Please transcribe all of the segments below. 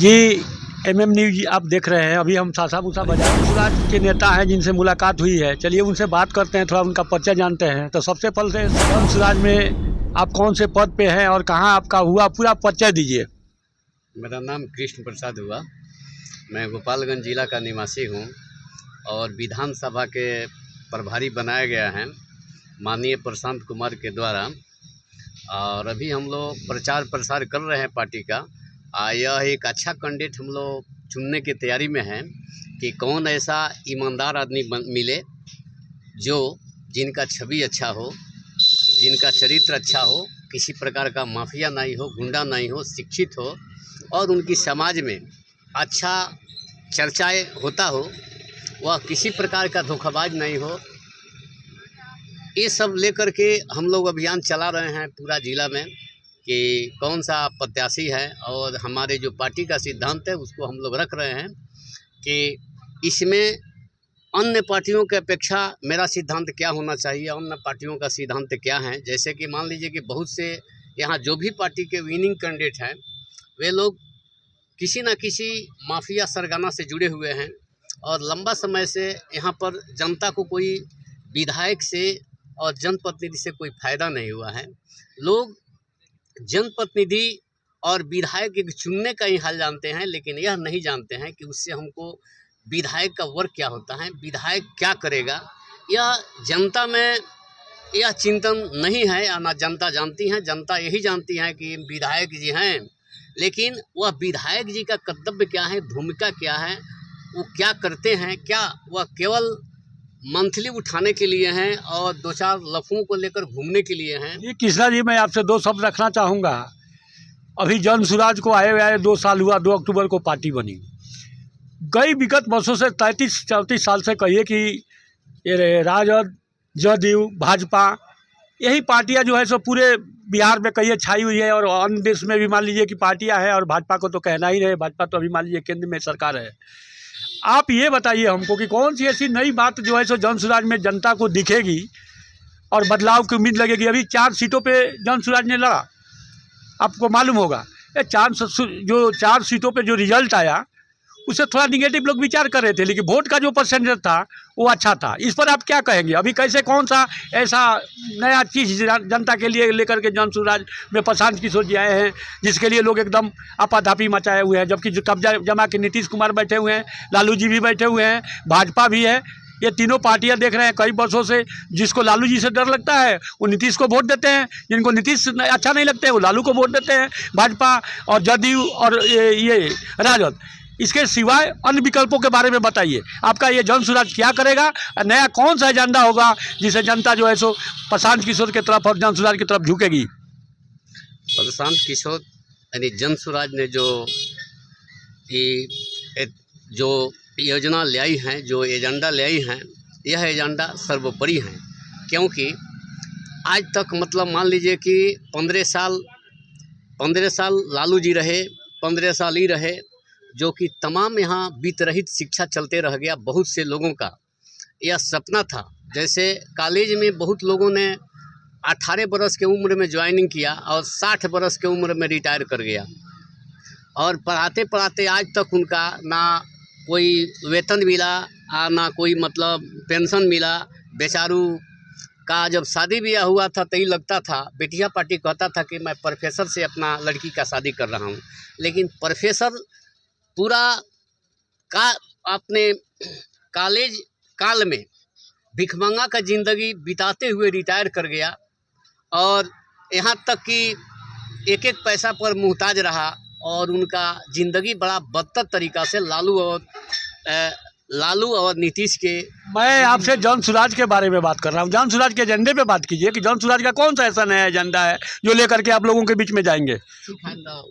जी MM news आप देख रहे हैं। अभी हम सासा मूसा बाजार सूराज के नेता हैं जिनसे मुलाकात हुई है। चलिए उनसे बात करते हैं, थोड़ा उनका परिचय जानते हैं। तो सबसे पहले जौन सूराज में आप कौन से पद पे हैं और कहां आपका हुआ, पूरा परिचय दीजिए। मेरा नाम कृष्ण प्रसाद हुआ। मैं गोपालगंज जिला का निवासी हूं और विधानसभा के प्रभारी बनाया गया है माननीय प्रशांत कुमार के द्वारा। और अभी हम लोग प्रचार प्रसार कर रहे हैं पार्टी का। यह एक अच्छा कैंडिडेट हम लोग चुनने की तैयारी में हैं कि कौन ऐसा ईमानदार आदमी मिले जो जिनका छवि अच्छा हो, जिनका चरित्र अच्छा हो, किसी प्रकार का माफिया नहीं हो, गुंडा नहीं हो, शिक्षित हो और उनकी समाज में अच्छा चर्चाएं होता हो, वह किसी प्रकार का धोखाबाज नहीं हो। ये सब लेकर के हम लोग अभियान चला रहे हैं पूरा जिला में कि कौन सा प्रत्याशी है। और हमारे जो पार्टी का सिद्धांत है उसको हम लोग रख रहे हैं कि इसमें अन्य पार्टियों के अपेक्षा मेरा सिद्धांत क्या होना चाहिए, अन्य पार्टियों का सिद्धांत क्या है। जैसे कि मान लीजिए कि बहुत से यहाँ जो भी पार्टी के विनिंग कैंडिडेट हैं वे लोग किसी न किसी माफिया सरगना से जुड़े हुए हैं और लंबा समय से यहाँ पर जनता को कोई विधायक से और जनप्रतिनिधि से कोई फ़ायदा नहीं हुआ है। लोग जनप्रतिनिधि और विधायक के चुनने का ही हाल जानते हैं, लेकिन यह नहीं जानते हैं कि उससे हमको विधायक का वर्क क्या होता है, विधायक क्या करेगा। यह जनता में यह चिंतन नहीं है या ना जनता जानती है। जनता यही जानती है कि विधायक जी हैं, लेकिन वह विधायक जी का कर्तव्य क्या है, भूमिका क्या है, वो क्या करते हैं, क्या वह केवल मंथली उठाने के लिए हैं और दो चार लफुओं को लेकर घूमने के लिए हैं। जी कृष्णा जी, मैं आपसे दो शब्द रखना चाहूँगा। अभी जौन सूराज को आए हुए 2 साल हुआ, 2 अक्टूबर को पार्टी बनी। कई विगत वर्षों से 33-34 साल से कहिए कि ये राजद, जदयू, भाजपा, यही पार्टियां जो है सो पूरे बिहार में कहिए छाई हुई है और अन्य देश में भी मान लीजिए कि पार्टियां हैं। और भाजपा को तो कहना ही नहीं, भाजपा तो अभी मान लीजिए केंद्र में सरकार है। आप ये बताइए हमको कि कौन सी ऐसी नई बात जो है सो जौन सूराज में जनता को दिखेगी और बदलाव की उम्मीद लगेगी। अभी 4 सीटों पे जौन सूराज ने लड़ा, आपको मालूम होगा। ये 4 सीटों पे जो रिजल्ट आया उससे थोड़ा निगेटिव लोग विचार कर रहे थे, लेकिन वोट का जो परसेंटेज था वो अच्छा था। इस पर आप क्या कहेंगे? अभी कैसे कौन सा ऐसा नया चीज़ जनता के लिए लेकर के जौन सूराज में प्रशांत किशोर जी आए हैं जिसके लिए लोग एकदम आपाधापी मचाए हुए हैं, जबकि जो कब्जा जमा के नीतीश कुमार बैठे हुए हैं, लालू जी भी बैठे हुए हैं, भाजपा भी है। ये तीनों पार्टियां देख रहे हैं कई वर्षों से। जिसको लालू जी से डर लगता है वो नीतीश को वोट देते हैं, जिनको नीतीश अच्छा नहीं लगते हैं वो लालू को वोट देते हैं, भाजपा और जदयू और ये राजद। इसके सिवाय अन्य विकल्पों के बारे में बताइए। आपका ये जौन सूराज क्या करेगा, नया कौन सा एजेंडा होगा जिसे जनता जो है सो प्रशांत किशोर की तरफ और जौन सूराज की तरफ झुकेगी? प्रशांत किशोर यानी जन सूराज ने जो योजना ले आई हैं, जो एजेंडा ले आई हैं, यह एजेंडा सर्वोपरि है। क्योंकि आज तक मतलब मान लीजिए कि 15 साल लालू जी रहे, 15 साल ही रहे, जो कि तमाम यहाँ वित्त रहित शिक्षा चलते रह गया। बहुत से लोगों का यह सपना था। जैसे कॉलेज में बहुत लोगों ने 18 बरस के उम्र में ज्वाइनिंग किया और 60 बरस के उम्र में रिटायर कर गया और पढ़ाते पढ़ाते आज तक उनका ना कोई वेतन मिला ना कोई मतलब पेंशन मिला। बेचारू का जब शादी ब्याह हुआ था तो ही लगता था, बेटिया पार्टी कहता था कि मैं प्रोफेसर से अपना लड़की का शादी कर रहा हूँ, लेकिन प्रोफेसर पूरा का अपने कॉलेज काल में भिखमंगा का ज़िंदगी बिताते हुए रिटायर कर गया और यहाँ तक कि एक एक पैसा पर मुहताज रहा और उनका ज़िंदगी बड़ा बदतर तरीक़ा से लालू और नीतीश के। मैं आपसे जौन सूराज के बारे में बात कर रहा हूँ। जौन सूराज के एजेंडे पे बात कीजिए कि जौन सूराज का कौन सा ऐसा नया एजेंडा है जो लेकर के आप लोगों के बीच में जाएंगे।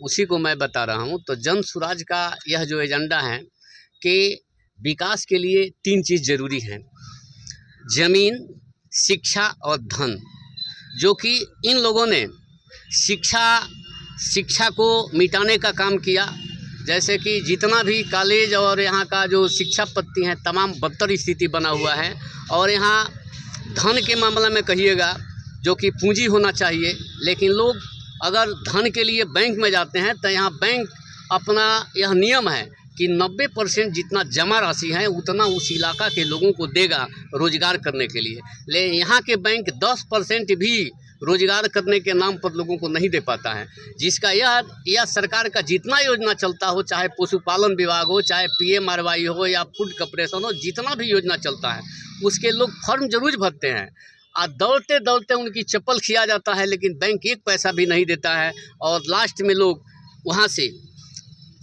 उसी को मैं बता रहा हूँ। तो जन सूराज का यह जो एजेंडा है कि विकास के लिए 3 चीज़ ज़रूरी हैं: ज़मीन, शिक्षा और धन। जो कि इन लोगों ने शिक्षा को मिटाने का काम किया। जैसे कि जितना भी कॉलेज और यहाँ का जो शिक्षा पद्धति है तमाम बदतर स्थिति बना हुआ है। और यहाँ धन के मामले में कहिएगा जो कि पूंजी होना चाहिए, लेकिन लोग अगर धन के लिए बैंक में जाते हैं तो यहाँ बैंक अपना यह नियम है कि 90% जितना जमा राशि है उतना उस इलाका के लोगों को देगा रोजगार करने के लिए। लेकिन यहाँ के बैंक 10% भी रोजगार करने के नाम पर लोगों को नहीं दे पाता है, जिसका यह सरकार का जितना योजना चलता हो, चाहे पशुपालन विभाग हो, चाहे PMRY हो या फूड कॉर्पोरेशन हो, जितना भी योजना चलता है उसके लोग फॉर्म जरूर भरते हैं और दौड़ते दौड़ते उनकी चप्पल खिया जाता है, लेकिन बैंक एक पैसा भी नहीं देता है और लास्ट में लोग वहाँ से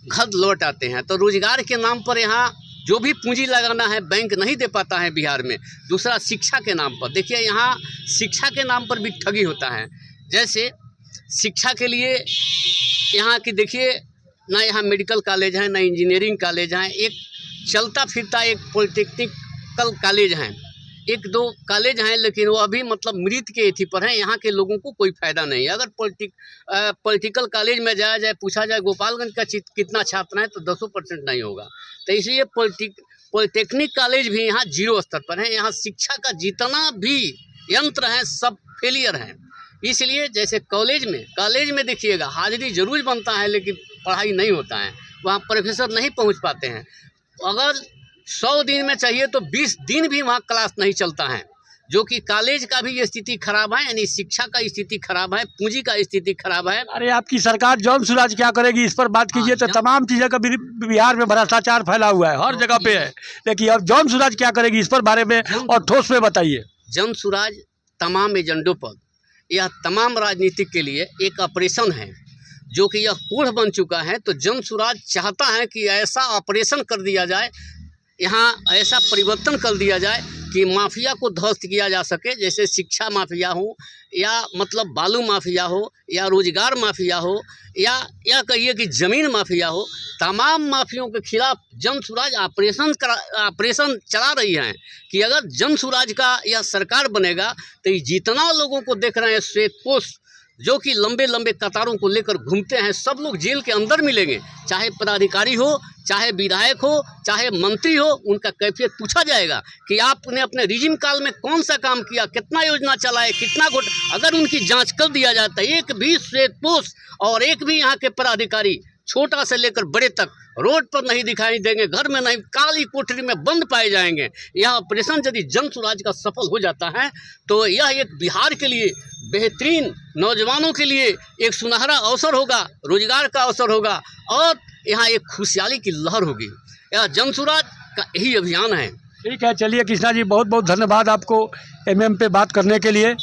घर लौट आते हैं। तो रोजगार के नाम पर यहाँ जो भी पूंजी लगाना है बैंक नहीं दे पाता है बिहार में। दूसरा, शिक्षा के नाम पर देखिए, यहाँ शिक्षा के नाम पर भी ठगी होता है। जैसे शिक्षा के लिए यहाँ की देखिए, ना यहाँ मेडिकल कॉलेज है, ना इंजीनियरिंग कॉलेज हैं, एक चलता फिरता एक पॉलिटेक्निकल कॉलेज हैं, एक दो कॉलेज हैं, लेकिन वो अभी मतलब मृत के एथी पर हैं। यहाँ के लोगों को कोई फ़ायदा नहीं है। अगर पॉलिटिकल कॉलेज में जाया जाए, पूछा जाए गोपालगंज का कितना छात्र हैं, तो 10% नहीं होगा। तो इसलिए पॉलिटेक्निक कॉलेज भी यहाँ 0 स्तर पर है। यहाँ शिक्षा का जितना भी यंत्र है सब फेलियर हैं। इसलिए जैसे कॉलेज में देखिएगा हाजिरी जरूर बनता है, लेकिन पढ़ाई नहीं होता है, वहाँ प्रोफेसर नहीं पहुँच पाते हैं। अगर 100 दिन में चाहिए तो 20 दिन भी वहाँ क्लास नहीं चलता है, जो कि कॉलेज का भी स्थिति खराब है, यानी शिक्षा का स्थिति खराब है, पूंजी का स्थिति खराब है। अरे आपकी सरकार जॉन सुराज क्या करेगी इस पर बात कीजिए। तो तमाम चीज़ें का बिहार में भ्रष्टाचार फैला हुआ है, हर जगह पे है, लेकिन अब जॉन सुराज क्या करेगी इस पर बारे में और ठोस में बताइए। जन सुराज तमाम एजेंडों पर, यह तमाम राजनीतिक के लिए एक ऑपरेशन है, जो कि यह कोढ़ बन चुका है। तो जन सुराज चाहता है कि ऐसा ऑपरेशन कर दिया जाए, यहाँ ऐसा परिवर्तन कर दिया जाए कि माफिया को ध्वस्त किया जा सके। जैसे शिक्षा माफिया हो, या मतलब बालू माफिया हो, या रोजगार माफिया हो, या कहिए कि ज़मीन माफिया हो, तमाम माफियों के खिलाफ जन सुराज ऑपरेशन चला रही है कि अगर जन सुराज का यह सरकार बनेगा तो ये जितना लोगों को देख रहे हैं श्वेतपोश जो कि लंबे लंबे कतारों को लेकर घूमते हैं, सब लोग जेल के अंदर मिलेंगे। चाहे पदाधिकारी हो, चाहे विधायक हो, चाहे मंत्री हो, उनका कैफियत पूछा जाएगा कि आपने अपने रिजिम काल में कौन सा काम किया, कितना योजना चलाए, कितना अगर उनकी जांच कर दिया जाता है, एक भी श्वेतपोश और एक भी यहाँ के पदाधिकारी छोटा से लेकर बड़े तक रोड पर नहीं दिखाई देंगे, घर में नहीं, काली कोठरी में बंद पाए जाएंगे। यह ऑपरेशन यदि जन सुराज का सफल हो जाता है तो यह एक बिहार के लिए बेहतरीन, नौजवानों के लिए एक सुनहरा अवसर होगा, रोजगार का अवसर होगा और यहाँ एक खुशहाली की लहर होगी। यह जन सुराज का यही अभियान है। ठीक है, चलिए कृष्णा जी, बहुत बहुत धन्यवाद आपको MM पे बात करने के लिए।